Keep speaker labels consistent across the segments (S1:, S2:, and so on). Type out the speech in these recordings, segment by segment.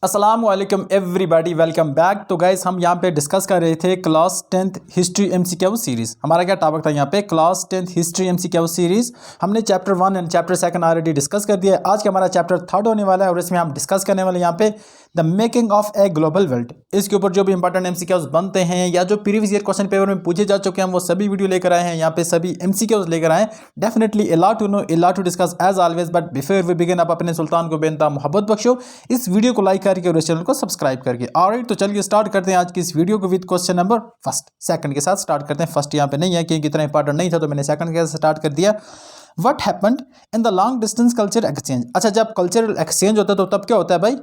S1: अस्सलाम वालेकुम everybody, welcome back. तो गाइस हम यहाँ पे डिस्कस कर रहे थे class 10th history MCQ series. हमारा क्या टॉपिक था यहाँ पे? Class 10th history MCQ series. हमने chapter 1 and chapter 2 already discuss कर दिया है। आज का हमारा चैप्टर 3 होने वाला है और इसमें हम डिस्कस करने वाले यहाँ पे the making of a global world. इसके ऊपर जो भी इंपॉर्टेंट एमसीक्यूज बनते हैं या जो प्रीवियस ईयर क्वेश्चन पेपर में पूछे जा चुके हैं वो सभी वीडियो लेकर आए हैं। यहाँ पे सभी एमसीक्यूज लेकर आए। Definitely a lot to know, a lot to discuss as always, but before we begin आप अपने सुल्तान को बेनता मोहब्बत बख्शो, इस वीडियो को लाइक करके और इस चैनल को सब्सक्राइब करके। ऑलराइट, तो चलिए स्टार्ट करते हैं आज की इस वीडियो को विद क्वेश्चन नंबर सेकंड के साथ स्टार्ट करते हैं। फर्स्ट यहाँ पे नहीं है क्योंकि इतना इंपॉर्टेंट नहीं था तो मैंने सेकंड के साथ स्टार्ट कर दिया। What happened in the long distance culture exchange. अच्छा, जब कल्चरल एक्सचेंज होता है तो तब क्या होता है भाई?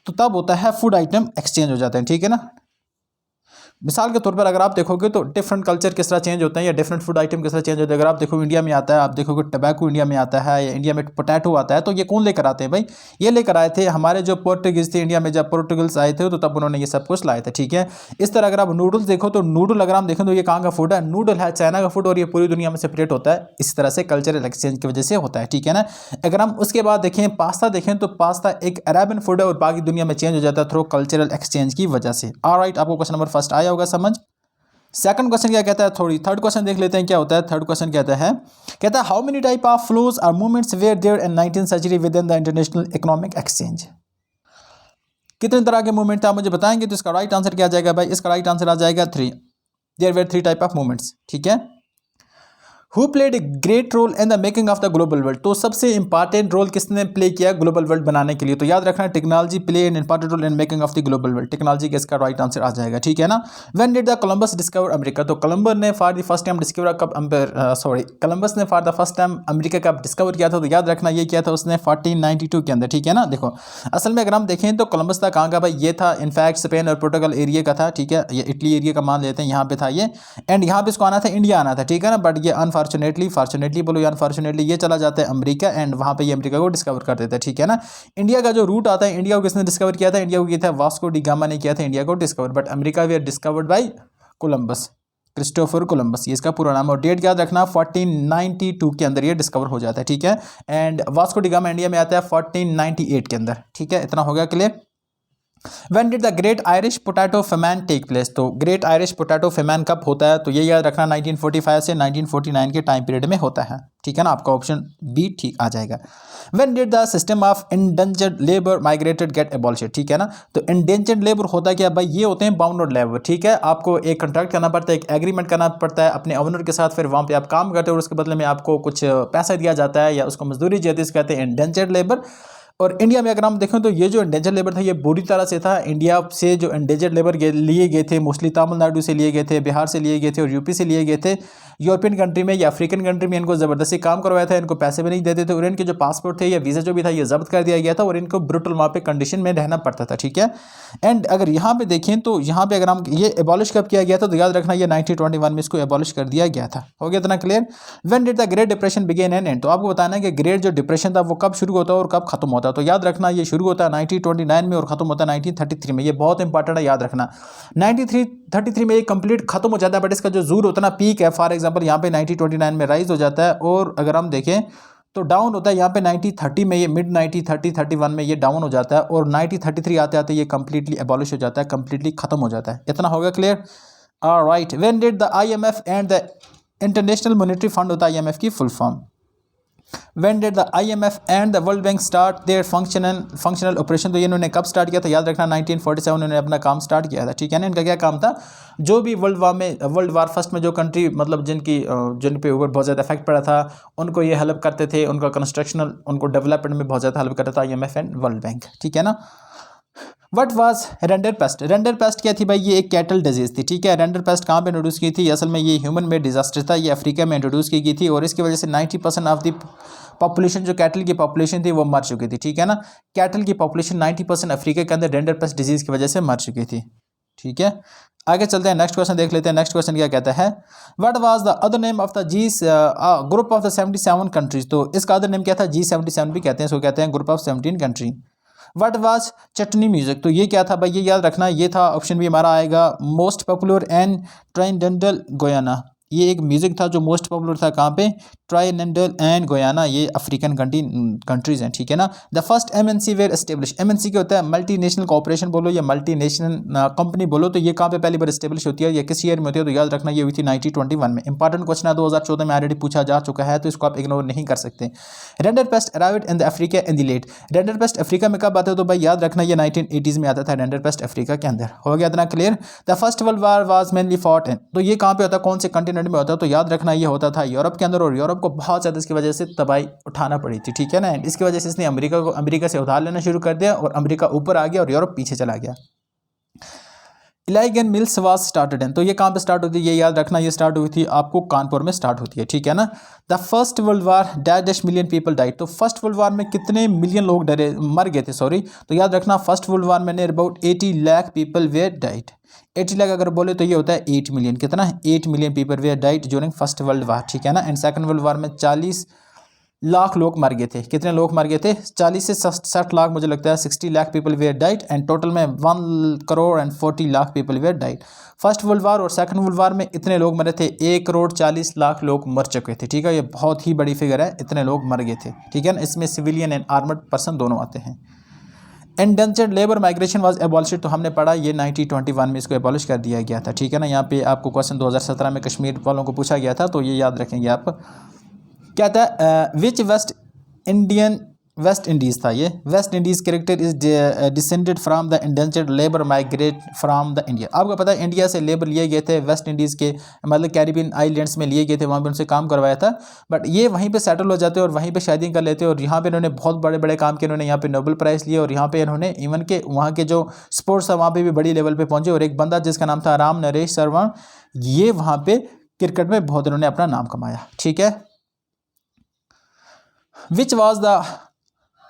S1: तो तब होता है फूड आइटम एक्सचेंज हो जाते हैं, ठीक है ना। मिसाल के तौर पर अगर आप देखोगे तो डिफरेंट कल्चर किस तरह चेंज होते हैं या डिफरेंट फूड आइटम किस तरह चेंज होते हैं। अगर आप देखो इंडिया में आता है, आप देखोगे टबैको इंडिया में आता है या इंडिया में पोटैटो आता है, तो ये कौन लेकर आते हैं भाई? ये लेकर आए थे हमारे जो पोर्टुगीज थे इंडिया में। जब पोर्टुगल्स आए थे तो तब उन्होंने ये सब कुछ लाए थे, ठीक है। इस तरह अगर आप नूडल्स देखो तो नूडल अगर हम देखें तो ये कहाँ का फूड है? नूडल है चाइना का फूड और ये पूरी दुनिया में सेपरेट होता है। इस तरह से कल्चरल एक्सचेंज की वजह से होता है, ठीक है ना। अगर हम उसके बाद देखें पास्ता देखें तो पास्ता एक अरेबियन फूड है और बाकी दुनिया में चेंज हो जाता है थ्रू कल्चरल एक्सचेंज की वजह से। ऑलराइट, आपको क्वेश्चन नंबर फर्स्ट आया होगा समझ। सेकंड क्वेश्चन क्या कहता है? थर्ड क्वेश्चन देख लेते हैं क्या होता है। थर्ड क्वेश्चन कहता है how many type of flows or movements were there in 19th century within the international economic exchange. कितने तरह के मूवमेंट थे आप मुझे बताएंगे तो इसका राइट आंसर क्या आ जाएगा भाई? इसका राइट आंसर आ जाएगा 3। There were 3 type of movements, ठीक है। Who played a great role in the making of the global world. तो सबसे इंपॉर्टेंट रोल किसने प्ले किया ग्लोबल वर्ल्ड बनाने के लिए? तो याद रखना technology play an important role in making of the global world. Technology का इसका राइट आंसर आ जाएगा, ठीक है ना। When did the Columbus discover America. तो कोलंबस ने for the first time discover कब कोलंबस ने for the first time America कब डिस्कवर किया था? तो याद रखना ये किया था उसने 1492 के अंदर, ठीक है ना। देखो असल में अगर हम देखें तो कोलंबस था कहाँ का भाई? ये था इनफैक्ट स्पेन और पोर्टुगल एरिया का था, ठीक है। ये इटली एरिया का मान लेते हैं, यहाँ पे था ये। एंड यहाँ पे इसको आना था इंडिया आना था, ठीक है ना। बट ये अनफॉर्चुनेटली बोलो अनफॉर्चुनेटली ये चला जाता है अमेरिका एंड वहां पे ये अमेरिका को डिस्कवर कर देता है, ठीक है ना। इंडिया का जो रूट आता है, इंडिया को किसने डिस्कवर किया था? इंडिया को किया था वास्को डी गामा ने किया था इंडिया को discover. But America were discovered by Columbus, Christopher Columbus, ये इसका पूरा नाम है। और डेट याद रखना 1492 के अंदर ये डिस्कवर हो जाता है, ठीक है। And Vasco D gamma India में आता है 1498 के अंदर, ठीक है। इतना हो गया clear. When did the Great Irish Potato Famine take place? तो ग्रेट आयरिश पोटैटो फेमैन कब होता है? तो ये याद रखना 1945 से 1949 के टाइम पीरियड में होता है, ठीक है ना। आपका ऑप्शन बी ठीक आ जाएगा। When did the system of indentured labor migrated get abolished? ठीक है ना। तो इंडेंचर्ड लेबर होता क्या भाई? ये होते हैं बाउंडेड लेबर, ठीक है। आपको एक कॉन्ट्रैक्ट करना पड़ता है, एक एग्रीमेंट करना पड़ता है अपने ओनर के साथ, फिर वहाँ पे आप काम करते हो और उसके बदले में आपको कुछ पैसा दिया जाता है या उसको मजदूरी दी जाती है, कहते हैं इंडेंचर्ड लेबर। और इंडिया में अगर हम देखें तो ये जो इंडेंजर लेबर था ये बुरी तरह से था। इंडिया से जो इंडेंजर लेबर लिए गए थे मोस्टली तमिलनाडु से लिए गए थे, बिहार से लिए गए थे और यूपी से लिए गए थे। यूरोपियन कंट्री में या अफ्रीकन कंट्री में इनको ज़बरदस्ती काम करवाया था, इनको पैसे भी नहीं देते थे और इनके जो पासपोर्ट थे या वीज़ा जो भी था ये जब्त कर दिया गया था और इनको ब्रूटल वहाँ पे कंडीशन में रहना पड़ता था, ठीक है। एंड अगर यहाँ पे देखें तो यहाँ पे अगर हम ये एबॉलिश कब किया गया था? तो याद रखना ये 1921 में इसको एबॉलिश कर दिया गया था। हो गया इतना clear. When did the great depression begin and and. तो आपको बताना है कि ग्रेट जो डिप्रेशन था वो कब शुरू होता है और कब खत्म होता है। तो याद रखना ये शुरू होता है 1929 में और खत्म होता है 1933 में। ये बहुत इंपॉर्टेंट है, याद रखना। 1933 में ये कंप्लीट खत्म हो जाता है, बट इसका जो जोर होता है ना पीक है, फॉर एग्जांपल यहाँ पे 1929 में राइज हो जाता है और अगर हम देखें तो डाउन होता है यहाँ पे 1930 में, ये मिड 1931 में ये डाउन हो जाता है और 1933 आते आते ये कंप्लीटली एबॉलिश हो जाता है, कंप्लीटली खत्म हो जाता है। इतना होगा clear. Alright, when did the IMF and the international monetary fund होता है IMF की full form. When did the IMF and the World Bank start their functional operation? तो ये इन्होंने कब स्टार्ट किया था? याद रखना 1947 उन्होंने अपना काम स्टार्ट किया था, ठीक है ना। इनका क्या काम था? जो भी वर्ल्ड वार फर्स्ट में जो कंट्री मतलब जिन पे ऊपर बहुत ज़्यादा इफेक्ट पड़ा था उनको ये हेल्प करते थे, उनका कंस्ट्रक्शनल उनको डेवलपमेंट में बहुत ज़्यादा हेल्प करता था IMF एंड वर्ल्ड बैंक, ठीक है ना। What was render paste. Render paste क्या थी भाई? ये एक कैटल डिजीज थी, ठीक है। रेंडर पेस्ट कहाँ पे इंट्रोड्यूस की थी? असल में ये ह्यूमन मेड डिजास्टर था, ये अफ्रीका में इंट्रोड्यूस की गई थी और इसकी वजह से 90% ऑफ द पॉपुलेशन जो कैटल की पॉपुलेशन थी वो मर चुकी थी, ठीक है ना। कैटल की पॉपुलेशन 90% अफ्रीका के अंदर रेंडर पेस्ट डिजीज की वजह से मर चुकी थी, ठीक है। आगे चलते हैं, नेक्स्ट क्वेश्चन देख लेते हैं। नेक्स्ट क्वेश्चन क्या कहता है? What was the other name of the group of the 77 countries. तो इसका अदर नेम क्या था? G77 भी कहते हैं, इसको कहते हैं group of 17 country. What was chutney music. तो ये क्या था भाई? ये याद रखना ये था, ऑप्शन भी हमारा आएगा मोस्ट पॉपुलर एंड ट्राइडेंटल गोयाना। ये एक म्यूज़िक था जो मोस्ट पॉपुलर था कहाँ पे, ट्राइनेंडल एंड गोयाना, ये अफ्रीकन कंट्रीज़ हैं, ठीक है ना। The first MNC were establish, MNC क्या होता है, मल्टी नेशनल कॉर्पोरेशन बोलो या मल्टी नेशनल कंपनी बोलो, तो ये कहाँ पे पहली बार एस्टेब्लिश होती है या किस ईयर में होती है, तो याद रखना ये हुई थी 1921 में। इंपॉर्टेंट क्वेश्चन है, 2014 में ऑलरेडी पूछा जा चुका है, तो इसको आप इग्नोर नहीं कर सकते। Rinderpest arrived in the Africa in the late, rinderpest Africa में कब आता है, तो भाई याद रखना ये 1980s में आता था रेंडरपेस्ट अफ्रीका के अंदर। हो गया इतना clear. The first world war was mainly fought in, तो ये कहाँ पे होता है, कौन से कंटिनेंट में होता है, तो याद रखना ये होता था यूरोप के अंदर, और यूरोप को बहुत ज़्यादा इसकी वजह से तबाही उठाना पड़ी थी, ठीक है ना। इसकी वजह से इसने अमेरिका से उधार लेना शुरू कर दिया और अमेरिका ऊपर आ गया और यूरोप पीछे चला गया। इलाइगन मिल्स वाज स्टार्टेड इन, तो ये कहाँ पे स्टार्ट होती है, ये याद रखना, ये स्टार्ट हुई थी आपको कानपुर में स्टार्ट होती है, ठीक है ना। The first world war dash million people died, तो फर्स्ट वर्ल्ड वार में कितने मिलियन लोग मर गए थे, सॉरी, तो याद रखना फर्स्ट वर्ल्ड वार में about 80 lakh people were died. 80 lakh अगर बोले तो ये होता है 8 मिलियन, कितना, 8 million people were died during first world war, ठीक है ना। एंड सेकंड वर्ल्ड वार में 40 लाख लोग मर गए थे, कितने लोग मर गए थे, 40 से 60 लाख, मुझे लगता है 60 lakh people were died, and total में 1 crore and 40 lakh people were died. First world war और सेकंड वर्ल्ड वार में इतने लोग मरे थे, 1 करोड़ 40 लाख लोग मर चुके थे, ठीक है, ये बहुत ही बड़ी फिगर है, इतने लोग मर गए थे, ठीक है ना। इसमें सिविलियन एंड आर्मर्ड पर्सन दोनों आते हैं। Indentured labour migration was abolished, तो हमने पढ़ा ये 1921 में इसको एबॉलिश कर दिया गया था, ठीक है ना। यहाँ पे आपको क्वेश्चन 2017 में कश्मीर वालों को पूछा गया था, तो ये याद रखेंगे आप। क्या था, विच वेस्ट इंडीज़ था, ये West Indies character is descended from the indentured labour migrate from the India. आपको पता है इंडिया से लेबर लिए गए थे वेस्ट इंडीज़ के, मतलब कैरिबियन आइलैंड्स में लिए गए थे, वहाँ पे उनसे काम करवाया था, बट ये वहीं पे सेटल हो जाते और वहीं पे शादी कर लेते, और यहाँ पे इन्होंने बहुत बड़े बड़े काम किए, इन्होंने यहाँ पे नोबेल प्राइज़ लिए, और यहाँ पे इन्होंने इवन के वहाँ के जो स्पोर्ट्स था वहाँ पर भी बड़ी लेवल पर पहुँचे। और एक बंदा जिसका नाम था राम नरेश शर्मा, ये वहाँ पर क्रिकेट में बहुत इन्होंने अपना नाम कमाया, ठीक है। Which was the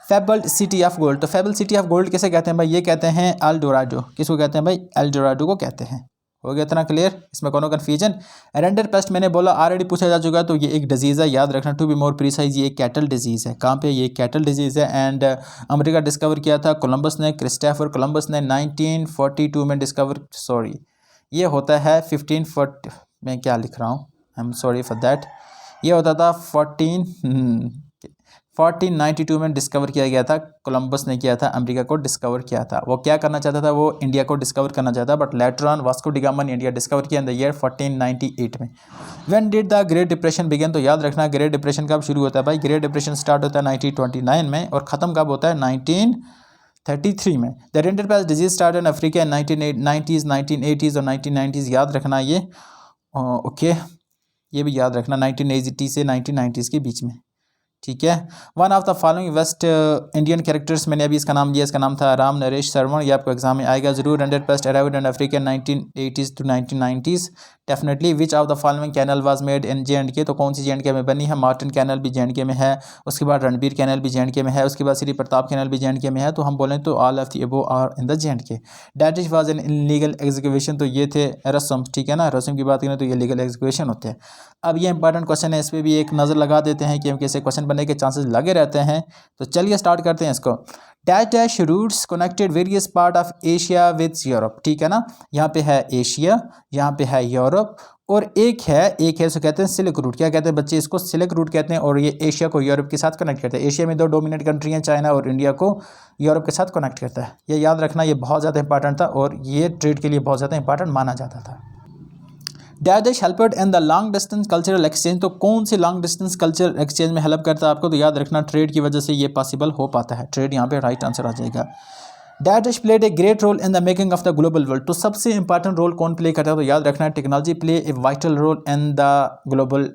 S1: fabled city of gold, तो फेबल सिटी ऑफ गोल्ड किसे कहते हैं भाई, ये कहते हैं एल डोराडो, किसको कहते हैं भाई, एल डोराडो को कहते हैं। हो गया इतना क्लियर, इसमें कोनो कन्फ्यूजन। रेंडरपेस्ट मैंने बोला ऑलरेडी पूछा जा चुका है, तो ये एक डिजीज़ है, याद रखना, टू बी मोर प्रिसाइज ये कैटल डिजीज़ है। कहाँ पे, ये कैटल डिजीज़ है, एंड अमेरिका डिस्कवर किया था कोलंबस ने, क्रिस्टोफर कोलंबस ने 1942 में डिस्कवर, सॉरी ये होता है 1540, मैं क्या लिख रहा हूँ, I am sorry for that, ये होता था 1492 में डिस्कवर किया गया था, कोलंबस ने किया था, अमेरिका को डिस्कवर किया था। वो क्या करना चाहता था, वो इंडिया को डिस्कवर करना चाहता, but later on Vasco D gamma ने इंडिया डिस्कवर किया इन द ईयर 1498 में। When did the great depression begin, तो याद रखना ग्रेट डिप्रेशन कब शुरू होता है भाई, ग्रेट डिप्रेशन स्टार्ट होता है 1929 में और ख़त्म कब होता है 1933 में। The rinderpest disease start in Africa in 1990s, 1980s और 1990s, याद रखना ये, ओके, ये भी याद रखना 1980 से 1990s के बीच में, ठीक है। One of the following West Indian characters, मैंने अभी इसका नाम लिया, इसका नाम था राम नरेश शर्मा, ये आपको एग्जाम में आएगा जरूर। Rinderpest arrived in Africa 1980s to 1990s definitely. Which of the following canal was made in JNK, तो कौन सी JNK में बनी है, मार्टिन कैनल भी JNK में है, उसके बाद रणबीर कैनल भी JNK में है, उसके बाद श्री प्रताप कैनल भी JNK में है, तो हम बोलें तो all of the above are in the JNK। That is was an illegal execution, तो ये थे रस्म, ठीक है ना, रस्म की बात करें तो ये लीगल एग्जीक्यूशन होते हैं। अब ये इंपॉर्टेंट क्वेश्चन है, इस पर भी एक नज़र लगा देते हैं क्योंकि ऐसे क्वेश्चन बनने के चांसेस लगे रहते हैं, तो चलिए स्टार्ट करते हैं इसको। Dash routes connected various part of Asia with Europe, ठीक है ना, यहाँ पे है एशिया, यहाँ पे है यूरोप, और एक है इसको कहते हैं सिल्क रूट। क्या कहते हैं बच्चे, इसको सिल्क रूट कहते हैं, और ये एशिया को यूरोप के साथ कनेक्ट करते हैं। एशिया में 2 डोमिनेंट कंट्री हैं, चाइना और इंडिया, को यूरोप के साथ कनेक्ट करता है। ये याद रखना, ये बहुत ज़्यादा इंपॉर्टेंट था और ये ट्रेड के लिए बहुत ज़्यादा इंपॉर्टेंट माना जाता था। Dash helped in the long distance cultural exchange, तो कौन सी लॉन्ग डिस्टेंस कल्चरल एक्सचेंज में हेल्प करता है आपको, तो याद रखना ट्रेड की वजह से ये पॉसिबल हो पाता है, ट्रेड यहाँ पे राइट आंसर आ जाएगा। Dash played a great role in the making of the global world, तो सबसे इंपॉर्टेंट रोल कौन प्ले करता है, तो याद रखना technology play a vital role in the global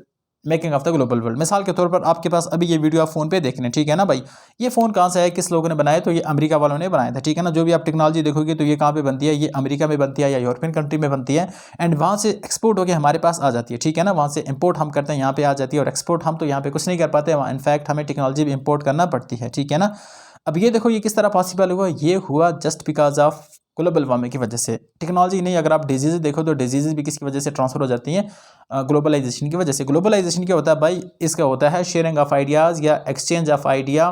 S1: making of the global world. मिसाल के तौर पर आपके पास अभी ये वीडियो आप फ़ोन पे देख रहे हैं, ठीक है ना भाई, ये फ़ोन कहाँ से है, किस लोगों ने बनाया, तो ये अमेरिका वालों ने बनाया था, ठीक है ना। जो भी आप टेक्नोलॉजी देखोगे तो ये कहाँ पे बनती है, ये अमेरिका में बनती है या यूरोपियन कंट्री में बनती है, एंड वहाँ से एक्सपोर्ट होकर हमारे पास आ जाती है, ठीक है ना। वहाँ से इंपोर्ट हम करते हैं, यहाँ पे आ जाती है, और एक्सपोर्ट हम तो यहाँ पे कुछ नहीं कर पाते, वहाँ इनफैक्ट हमें टेक्नोलॉजी भी इंपोर्ट करना पड़ती है, ठीक है ना। अब ये देखो ये किस तरह पॉसिबल हुआ, ये हुआ just because of global warming की वजह से। टेक्नोलॉजी नहीं, अगर आप डिजीज़ देखो तो डिजीज़ भी किसकी वजह से ट्रांसफ़र हो जाती हैं, ग्लोबलाइजेशन की वजह से। ग्लोबलाइजेशन क्या होता है भाई, इसका होता है शेयरिंग ऑफ आइडियाज़ या exchange of idea,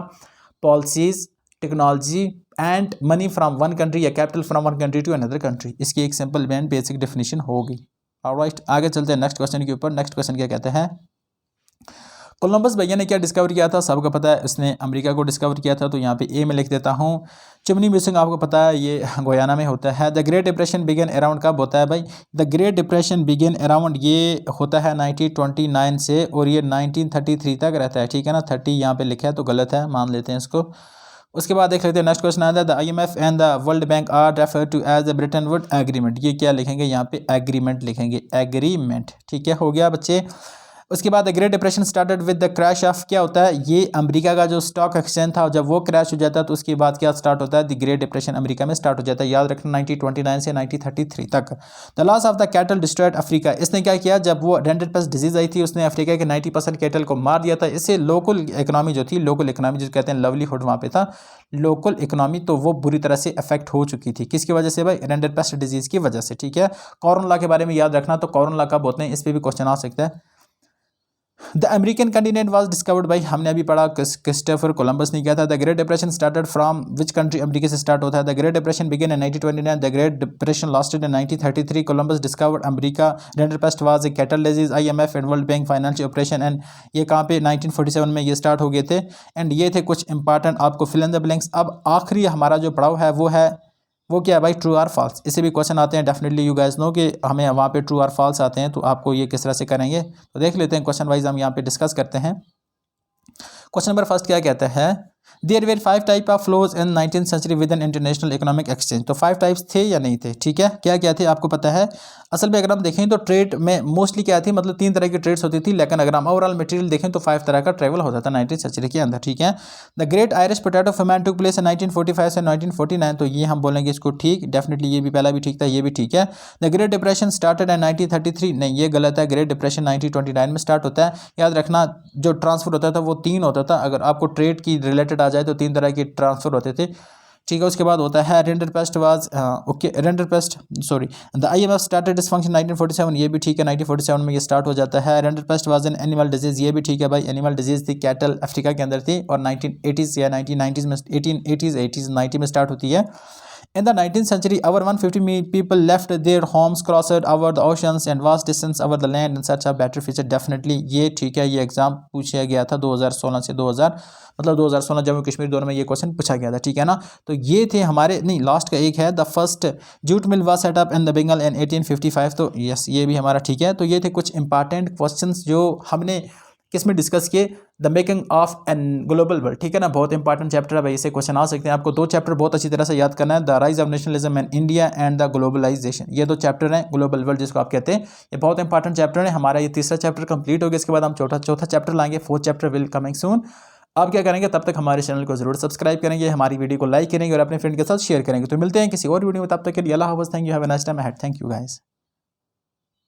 S1: policies, technology and money from one country या capital from one country to another country. इसकी एक सिंपल एंड बेसिक डेफिनेशन होगी। ऑलराइट, आगे चलते हैं नेक्स्ट क्वेश्चन के ऊपर। नेक्स्ट क्वेश्चन क्या कहते हैं, कोलंबस भैया ने क्या डिस्कवर किया था, सबको पता है उसने अमेरिका को डिस्कवर किया था, तो यहाँ पे ए में लिख देता हूँ। चिमनी मिसिंग आपको पता है ये गोयाना में होता है। The great depression began around कब होता है भाई, the great depression began around ये होता है 1929 से और ये 1933 तक रहता है, ठीक है ना। 30 यहाँ पे लिखा है तो गलत है, मान लेते हैं इसको। उसके बाद देख लेते हैं नेक्स्ट क्वेश्चन आता है, the IMF and the world bank are refer to as the Bretton Wood agreement. ये क्या लिखेंगे यहाँ पे, एग्रीमेंट लिखेंगे, एग्रीमेंट, ठीक है, हो गया बच्चे। उसके बाद the great depression started with the crash of, क्या होता है, ये अमेरिका का जो स्टॉक एक्सचेंज था जब वो क्रैश हो जाता है तो उसके बाद क्या स्टार्ट होता है, द ग्रेट डिप्रेशन अमेरिका में स्टार्ट हो जाता है, याद रखना 1929 से 1933 तक। The loss of the cattle destroyed Africa, इसने क्या किया, जब वो रेंडेड पेस्ट डिजीज आई थी उसने अफ्रीका के 90% कैटल को मार दिया था। इससे लोकल इकोनॉमी जो थी, लोकल इकोनॉमी जो कहते हैं लाइवलीहुड वहाँ पे था, लोकल इकोनॉमी, तो वो बुरी तरह से अफेक्ट हो चुकी थी। किसकी वजह से भाई, रेंडेड पेस्ट डिजीज की वजह से, ठीक है। कोरोना के बारे में याद रखना, तो कोरोना कब होते हैं, इस पर भी क्वेश्चन आ सकता है। The American continent was discovered by, हमने अभी पढ़ा क्रिस्टोफर कोलंबस ने किया था। The great depression started from which country, America से स्टार्ट होता है। The great depression begin in 1929, the great depression lasted in 1933, Columbus discovered America, render paste was a cattle disease, IMF and world bank financial operation, and ये कहाँ पे 1947 में ये start हो गए थे। एंड ये थे कुछ इंपॉर्टेंट आपको फिल इन द ब्लैंक्स। अब आखिरी हमारा जो पड़ाव है वो क्या है भाई, ट्रू और फॉल्स। इससे भी क्वेश्चन आते हैं, डेफिनेटली यू गाइस नो कि हमें वहाँ पे ट्रू और फॉल्स आते हैं, तो आपको ये किस तरह से करेंगे तो देख लेते हैं। क्वेश्चन वाइज हम यहाँ पे डिस्कस करते हैं। क्वेश्चन नंबर फर्स्ट क्या कहता है, there were 5 type of flows in 19th century with an international economic exchange. तो 5 टाइप्स थे या नहीं थे, ठीक है, क्या क्या थे आपको पता है। असल में अगर हम देखें तो ट्रेड में मोस्टली क्या थी, मतलब 3 तरह की ट्रेड्स होती थी, लेकिन अगर हम ओवरऑल मटेरियल देखें तो 5 तरह का ट्रेवल होता था 19th सेंचुरी के अंदर, ठीक है। The great Irish potato famine took place in 1945 से 1949, तो ये हम बोलेंगे इसको ठीक, डेफिनेटली ये भी पहला भी ठीक था, ये भी ठीक है। The great depression started in 1933, नहीं ये गलत है, ग्रेट डिप्रेशन 1929 में स्टार्ट होता है। याद रखना जो ट्रांसफर होता था वो 3 होता था, अगर आपको ट्रेड की रिलेटेड आ जाए तो 3 तरह के ट्रांसफर होते थे, ठीक है। उसके बाद होता है render paste was okay, render paste sorry, the IMF started this function 1947, ये भी ठीक है, 1947 में ये स्टार्ट हो जाता है। Render paste was an animal disease, ये भी ठीक है भाई, एनिमल डिजीज थी, कैटल अफ्रीका के अंदर थी, और 1980s या 1990s में 1880s 90 में स्टार्ट होती है। In the 19th century, over 150 people left their homes, crossed over the oceans and vast distance over the land in search of better future. Definitely ये ठीक है, ये एग्जाम पूछा गया था 2016 से 2016 जम्मू कश्मीर दोनों में ये क्वेश्चन पूछा गया था, ठीक है ना। तो ये थे हमारे, नहीं लास्ट का एक है, the first jute mill was set up in the Bengal in 1855, तो यस ये भी हमारा ठीक है। तो ये थे कुछ इंपॉर्टेंट क्वेश्चंस जो हमने किस में डिस्कस किए, the making of an global world, ठीक है ना, बहुत इंपॉर्टेंट चैप्टर है भाई, इससे क्वेश्चन आ सकते हैं। आपको 2 चैप्टर बहुत अच्छी तरह से याद करना है, the rise of nationalism in India and the globalization, ये 2 चैप्टर हैं, ग्लोबल वर्ल्ड जिसको आप कहते हैं, ये बहुत इंपॉर्टेंट चैप्टर है। हमारा ये तीसरा चैप्टर कंप्लीट हो गया, इसके बाद हम चौथा चैप्टर लाएंगे, 4th chapter will coming soon. आप क्या करेंगे, तब तक हमारे चैनल को जरूर सब्सक्राइब करेंगे, हमारी वीडियो को लाइक करेंगे और अपने फ्रेंड के साथ शेयर करेंगे। तो मिलते हैं किसी और वीडियो में, तब तक के लिए अल्लाह हाफ़िज़, thank you, have a nice time ahead, thank you guys.